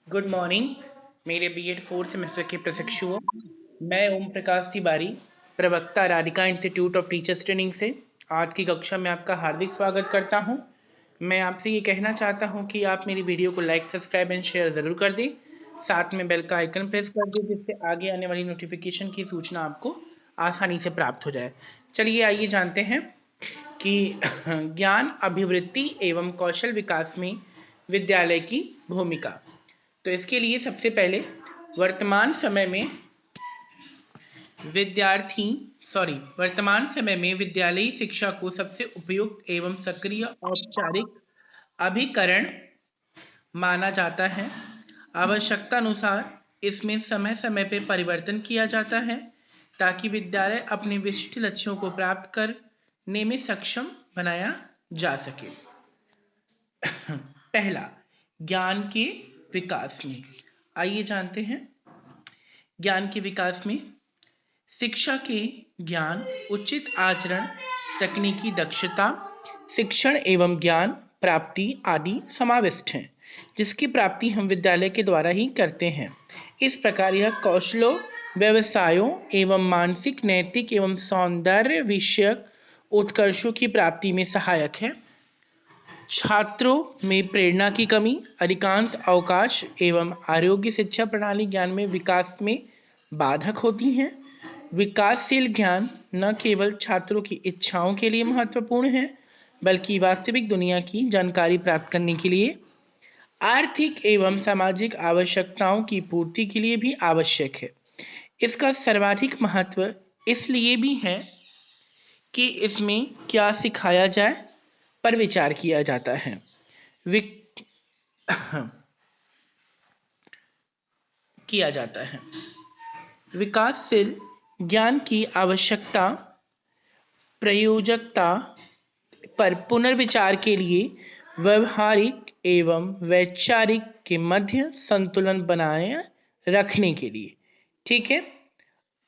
Good morning मेरे BEd fourth semester के प्रशिक्षुओं। मैं ओम प्रकाश तिवारी, प्रवक्ता Radhika institute of teachers training से आज की कक्षा में आपका हार्दिक स्वागत करता हूं। मैं आपसे ये कहना चाहता हूं कि आप मेरी वीडियो को लाइक, सब्सक्राइब एंड शेयर ज़रूर कर दें। साथ में बेल का आइकन प्रेस कर दें जिससे आगे आने वाली नोटिफिकेशन की सूचना आपको आसानी से प्राप्त हो जाए। चलिए आइए जानते हैं कि ज्ञान अभिवृद्धि एवं कौशल विकास में विद्यालय की भूमिका। तो इसके लिए सबसे पहले वर्तमान समय में विद्यार्थी वर्तमान समय में विद्यालयी शिक्षा को सबसे उपयुक्त एवं सक्रिय औपचारिक अभिकरण माना जाता है। आवश्यकता अनुसार इसमें समय समय पर परिवर्तन किया जाता है ताकि विद्यालय अपने विशिष्ट लक्ष्यों को प्राप्त करने में सक्षम बनाया जा सके। पहला, ज्ञान के विकास में आइए जानते हैं। ज्ञान के विकास में शिक्षा के ज्ञान, उचित आचरण, तकनीकी दक्षता, शिक्षण एवं ज्ञान प्राप्ति आदि समाविष्ट हैं, जिसकी प्राप्ति हम विद्यालय के द्वारा ही करते हैं। इस प्रकार यह कौशलों, व्यवसायों एवं मानसिक, नैतिक एवं सौंदर्य विषयक उत्कर्षों की प्राप्ति में सहायक है। छात्रों में प्रेरणा की कमी, अधिकांश अवकाश एवं आरोग्य शिक्षा प्रणाली ज्ञान में विकास में बाधक होती हैं। विकासशील ज्ञान न केवल छात्रों की इच्छाओं के लिए महत्वपूर्ण है, बल्कि वास्तविक दुनिया की जानकारी प्राप्त करने के लिए आर्थिक एवं सामाजिक आवश्यकताओं की पूर्ति के लिए भी आवश्यक है। इसका सर्वाधिक महत्व इसलिए भी है कि इसमें क्या सिखाया जाए पर विचार किया जाता है। किया जाता है। विकासशील ज्ञान की आवश्यकता, प्रयोजकता पर पुनर्विचार के लिए व्यवहारिक एवं वैचारिक के मध्य संतुलन बनाए रखने के लिए। ठीक है,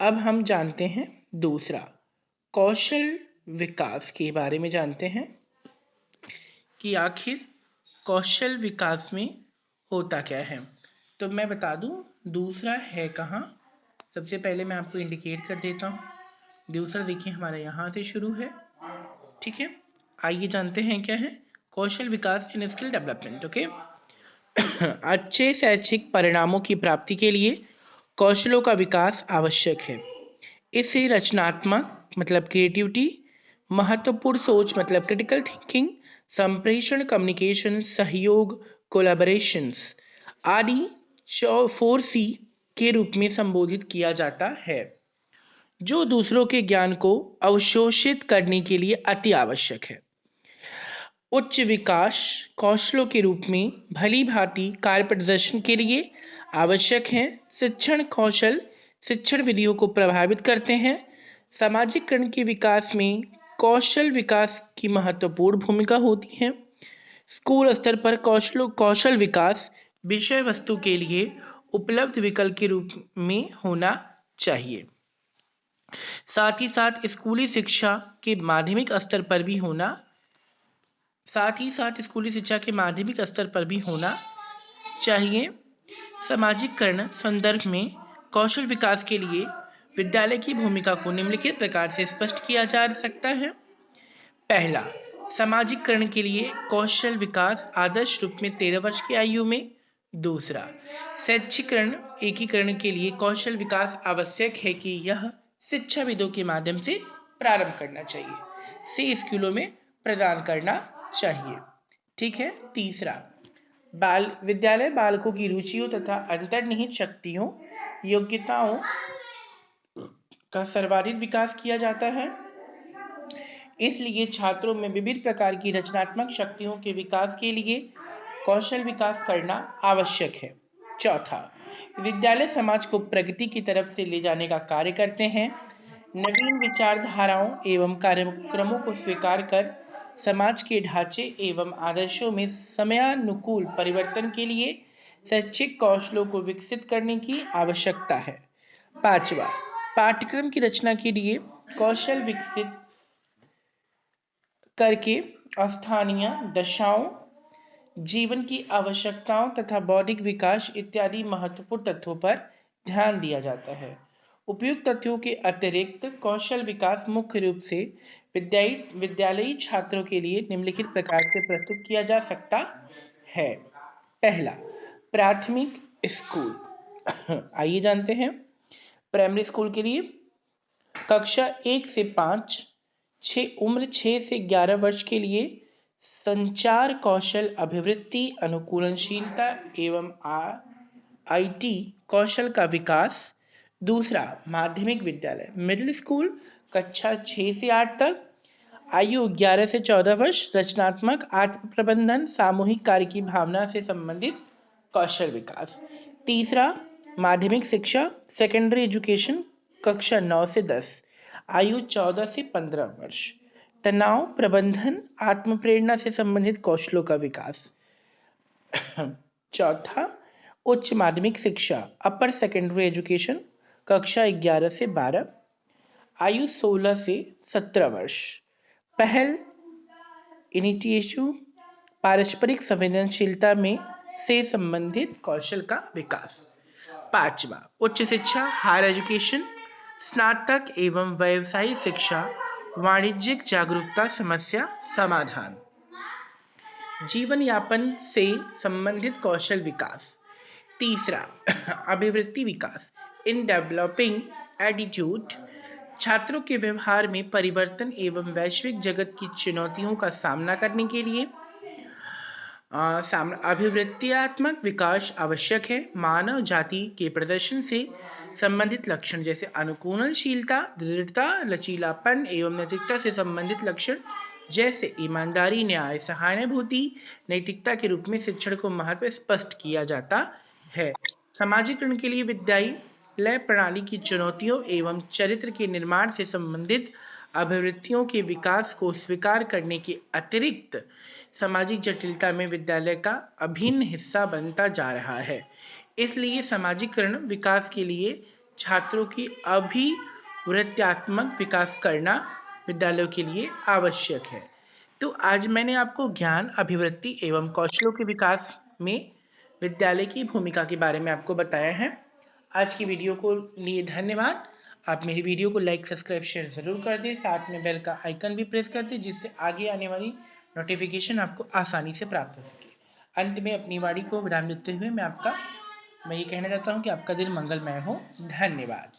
अब हम जानते हैं दूसरा, कौशल विकास के बारे में जानते हैं कि आखिर कौशल विकास में होता क्या है। तो मैं बता दूं दूसरा है कहाँ। सबसे पहले मैं आपको इंडिकेट कर देता हूँ। दूसरा देखिए हमारा यहाँ से शुरू है। ठीक है, आइए जानते हैं क्या है कौशल विकास इन स्किल डेवलपमेंट। ओके, अच्छे शैक्षिक परिणामों की प्राप्ति के लिए कौशलों का विकास आवश्यक है। इससे रचनात्मक मतलब क्रिएटिविटी, महत्वपूर्ण सोच मतलब क्रिटिकल थिंकिंग, संप्रेषण कम्युनिकेशन, सहयोग कोलैबोरेशंस आदि 4C के रूप में संबोधित किया जाता है, जो दूसरों के ज्ञान को अवशोषित करने के लिए अति आवश्यक है। उच्च विकास कौशलों के रूप में भली भांति कार्य प्रदर्शन के लिए आवश्यक है। शिक्षण कौशल शिक्षण विधियों को प्रभावित करते हैं। सामाजिकरण के विकास में कौशल विकास की महत्वपूर्ण भूमिका होती है। स्कूल स्तर पर कौशल विकास विषय वस्तु के लिए उपलब्ध विकल्प के रूप में होना चाहिए। साथ ही साथ स्कूली शिक्षा के माध्यमिक स्तर पर भी होना चाहिए। सामाजिकरण संदर्भ में कौशल विकास के लिए विद्यालय की भूमिका को निम्नलिखित प्रकार से स्पष्ट किया जा सकता है। पहला, सामाजिकरण के लिए कौशल विकास आदर्श रूप में 13 वर्ष की आयु में। दूसरा, शैक्षिकरण एकीकरण के लिए कौशल विकास आवश्यक है कि यह शिक्षाविदों के माध्यम से प्रारंभ करना चाहिए, से स्कूलों में प्रदान करना चाहिए। ठीक है। तीसरा, विद्यालय बालकों की रुचियों तथा अंतर्निहित शक्तियों योग्यताओं का सर्वाधिक विकास किया जाता है। इसलिए छात्रों में विभिन्न प्रकार की रचनात्मक शक्तियों के विकास के लिए कौशल विकास करना आवश्यक है। चौथा, विद्यालय समाज को प्रगति की तरफ से ले जाने का कार्य करते हैं। नवीन विचारधाराओं एवं कार्यक्रमों को स्वीकार कर समाज के ढांचे एवं आदर्शों में समयानुकूल परिवर्तन के लिए शैक्षिक कौशलों को विकसित करने की आवश्यकता है। पांचवा, पाठ्यक्रम की रचना के लिए कौशल विकसित करके स्थानीय दशाओं जीवन की आवश्यकताओं तथा बौद्धिक विकास इत्यादि महत्वपूर्ण तथ्यों पर ध्यान दिया जाता है। उपयुक्त तथ्यों के अतिरिक्त कौशल विकास मुख्य रूप से विद्यालयी छात्रों के लिए निम्नलिखित प्रकार से प्रस्तुत किया जा सकता है। पहला, प्राथमिक स्कूल। आइए जानते हैं। प्राइमरी स्कूल के लिए कक्षा 1 से 5, उम्र 6 से 11 वर्ष के लिए संचार कौशल, अभिवृत्ति, अनुकूलनशीलता एवं आईटी कौशल का विकास। दूसरा, माध्यमिक विद्यालय मिडिल स्कूल कक्षा 6 से 8 तक, आयु 11 से 14 वर्ष, रचनात्मक, आत्म प्रबंधन, सामूहिक कार्य की भावना से संबंधित कौशल विकास। तीसरा, माध्यमिक शिक्षा सेकेंडरी एजुकेशन कक्षा 9 से 10, आयु 14 से 15 वर्ष, तनाव प्रबंधन, आत्म प्रेरणा से संबंधित कौशलों का विकास। चौथा, उच्च माध्यमिक शिक्षा अपर सेकेंडरी एजुकेशन कक्षा 11 से 12, आयु 16 से 17 वर्ष, पहल, इनिशिएटिव, पारस्परिक संवेदनशीलता में से संबंधित कौशल का विकास। पांचवा, उच्च शिक्षा हायर एजुकेशन, स्नातक एवं व्यावसायिक शिक्षा, वाणिज्यिक जागरूकता, समस्या समाधान, जीवन यापन से संबंधित कौशल विकास। तीसरा, अभिवृत्ति विकास इन डेवलपिंग एटीट्यूड, छात्रों के व्यवहार में परिवर्तन एवं वैश्विक जगत की चुनौतियों का सामना करने के लिए अभिवृत्त्यात्मक विकास आवश्यक है। मानव जाति के प्रदर्शन से संबंधित लक्षण जैसे अनुकूलनशीलता, दृढ़ता, लचीलापन एवं नैतिकता से संबंधित लक्षण जैसे ईमानदारी, न्याय, सहानुभूति, नैतिकता के रूप में शिक्षण को महत्व स्पष्ट किया जाता है। समाजीकरण के लिए विद्यालय प्रणाली की चुनौतियों एवं चरित्र के निर्माण से संबंधित अभिवृत्तियों के विकास को स्वीकार करने के अतिरिक्त सामाजिक जटिलता में विद्यालय का अभिन्न हिस्सा बनता जा रहा है। इसलिए सामाजिकरण विकास के लिए छात्रों की अभिवृत्त्यात्मक विकास करना विद्यालयों के लिए आवश्यक है। तो आज मैंने आपको ज्ञान, अभिवृत्ति एवं कौशलों के विकास में विद्यालय की भूमिका के बारे में आपको बताया है। आज की वीडियो को लिए धन्यवाद। आप मेरी वीडियो को लाइक, सब्सक्राइब, शेयर ज़रूर कर दें। साथ में बेल का आइकन भी प्रेस कर दें जिससे आगे आने वाली नोटिफिकेशन आपको आसानी से प्राप्त हो सके। अंत में अपनी वाणी को विराम देते हुए मैं ये कहना चाहता हूँ कि आपका दिन मंगलमय हो। धन्यवाद।